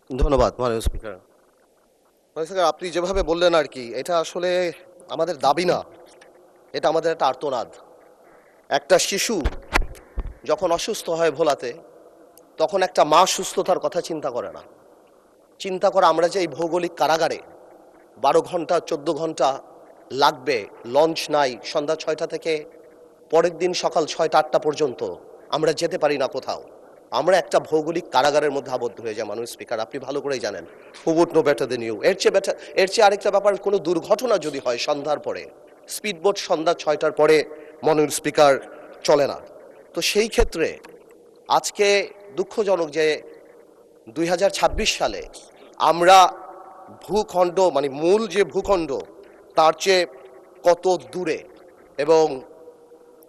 ধন্যবাদ মাননীয় স্পিকার। মাননীয় স্পিকার, আপনি যেভাবে বললেন আর কি, এটা আসলে আমাদের দাবি না, এটা আমাদের একটা আর্তনাদ। একটা শিশু যখন অসুস্থ হয় ভোলাতে, তখন একটা মা সুস্থতার কথা চিন্তা করে না। চিন্তা করে আমরা যে এই ভৌগোলিক কারাগারে 12 ঘন্টা 14 ঘন্টা লাগবে, লঞ্চ নাই, সন্ধ্যা 6টা থেকে পরের দিন সকাল 6টা 8টা পর্যন্ত আমরা যেতে পারি না কোথাও। আমরা একটা ভৌগোলিক কারাগারের মধ্যে আবদ্ধ হয়ে যায় মাননীয় স্পিকার, আপনি ভালো করেই জানেন। Who would know better than you. এর চেয়ে আরেকটা ব্যাপার, কোনো দুর্ঘটনা যদি হয় সন্ধ্যার পরে, স্পিডবোট সন্ধ্যা 6টার পরে মাননীয় স্পিকার চলে না। তো সেই ক্ষেত্রে আজকে দুঃখজনক যে 2026 সালে আমরা ভূখণ্ড মানে মূল যে ভূখণ্ড তার চেয়ে কত দূরে, এবং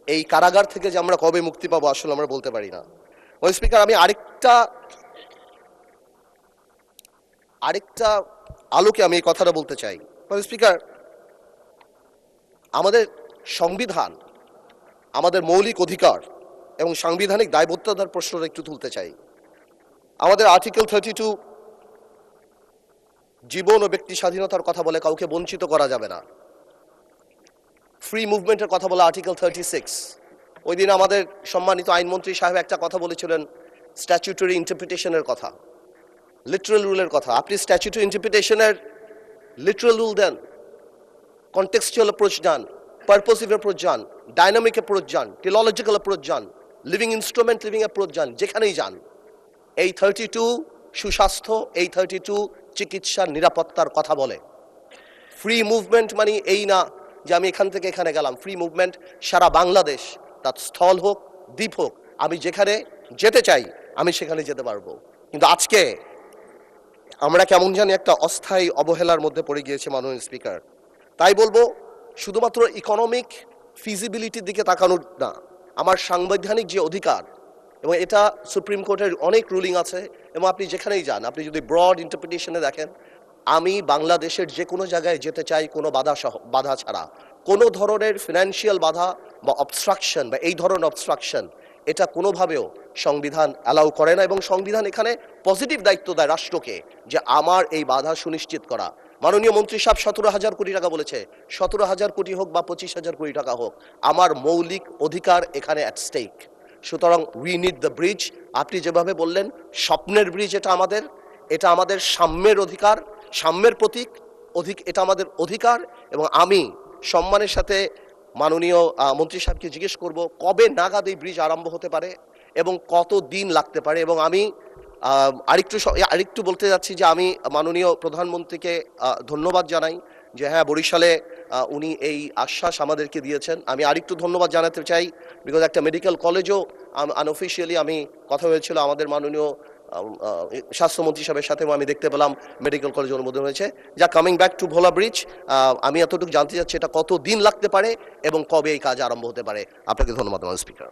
এই কারাগার থেকে যে আমরা কবে মুক্তি পাবো আসলে আমরা বলতে পারি না। স্পিকার, আমি আরেকটা আলোকে আমি এই কথাটা বলতে চাই। স্পিকার, আমাদের সংবিধান, আমাদের মৌলিক অধিকার এবং সাংবিধানিক দায়বদ্ধতার প্রশ্নটা একটু তুলতে চাই। আমাদের আর্টিকেল 32 জীবন ও ব্যক্তি স্বাধীনতার কথা বলে, কাউকে বঞ্চিত করা যাবে না। ফ্রি মুভমেন্টের কথা বলে আর্টিকেল 36। ওই দিন আমাদের সম্মানিত আইনমন্ত্রী সাহেব একটা কথা বলেছিলেন, স্ট্যাচুটরি ইন্টারপ্রিটেশনের কথা, লিটারাল রুলের কথা। আপনি স্ট্যাচুটরি ইন্টারপ্রিটেশনের লিটারাল রুল দেন, কন্টেক্সচুয়াল অ্যাপ্রোচ যান, পারপোসিভ অ্যাপ্রোচ যান, ডাইনামিক অ্যাপ্রোচ যান, টেলোলজিক্যাল অ্যাপ্রোচ যান, লিভিং ইনস্ট্রুমেন্ট লিভিং অ্যাপ্রোচ যান, যেখানেই যান এই 32 সুস্বাস্থ্য, এই 32 চিকিৎসার নিরাপত্তার কথা বলে। ফ্রি মুভমেন্ট মানে এই না যে আমি এখান থেকে এখানে গেলাম। ফ্রি মুভমেন্ট সারা বাংলাদেশ, তার স্থল হোক দ্বীপ হোক, আমি যেখানে যেতে চাই আমি সেখানে যেতে পারবো। কিন্তু আজকে আমরা কেমন জানি একটা অস্থায়ী অবহেলার মধ্যে পড়ে গিয়েছে মাননীয় স্পিকার। তাই বলবো, শুধুমাত্র ইকোনমিক ফিজিবিলিটির দিকে তাকানোর না, আমার সাংবিধানিক যে অধিকার, এবং এটা সুপ্রিম কোর্টের অনেক রুলিং আছে, এবং আপনি যেখানেই যান, আপনি যদি ব্রড ইন্টারপ্রিটেশনে দেখেন, আমি বাংলাদেশের যে কোনো জায়গায় যেতে চাই কোনো বাধা ছাড়া। কোনো ধরনের ফিনান্সিয়াল বাধা বা অবস্ট্রাকশন বা এই ধরনের অবস্ট্রাকশন এটা কোনোভাবেও সংবিধান অ্যালাউ করে না, এবং সংবিধান এখানে পজিটিভ দায়িত্ব দেয় রাষ্ট্রকে যে আমার এই বাধা সুনিশ্চিত করা। মাননীয় মন্ত্রী সাহেব 17,000 কোটি টাকা বলেছে, 17,000 কোটি হোক বা 25,000 কোটি টাকা হোক, আমার মৌলিক অধিকার এখানে অ্যাট স্টেক। সুতরাং উই নিড দ্য ব্রিজ। আপনি যেভাবে বললেন স্বপ্নের ব্রিজ, এটা আমাদের সাম্যের অধিকার, সাম্যের প্রতীক, এটা আমাদের অধিকার। এবং আমি সম্মানের সাথে মাননীয় মন্ত্রী সাহেবকে জিজ্ঞেস করব কবে নাগাদ এই ব্রিজ আরম্ভ হতে পারে এবং কত দিন লাগতে পারে। এবং আমি আরেকটু বলতে যাচ্ছি যে আমি মাননীয় প্রধানমন্ত্রীকে ধন্যবাদ জানাই যে হ্যাঁ, বরিশালে উনি এই আশ্বাস আমাদেরকে দিয়েছেন। আমি আরেকটু ধন্যবাদ জানাতে চাই, বিকজ একটা মেডিকেল কলেজও আনঅফিসিয়ালি আমি কথা হয়েছিল আমাদের মাননীয় স্বাস্থ্যমন্ত্রী সাহেবের সাথেও আমি দেখতে পেলাম মেডিকেল কলেজ অনুমোদন হয়েছে। যা coming back to Bhola bridge, আমি এতটুকু জানতে চাচ্ছি এটা কত দিন লাগতে পারে এবং কবে এই কাজ আরম্ভ হতে পারে। আপনাকে ধন্যবাদ স্পিকার।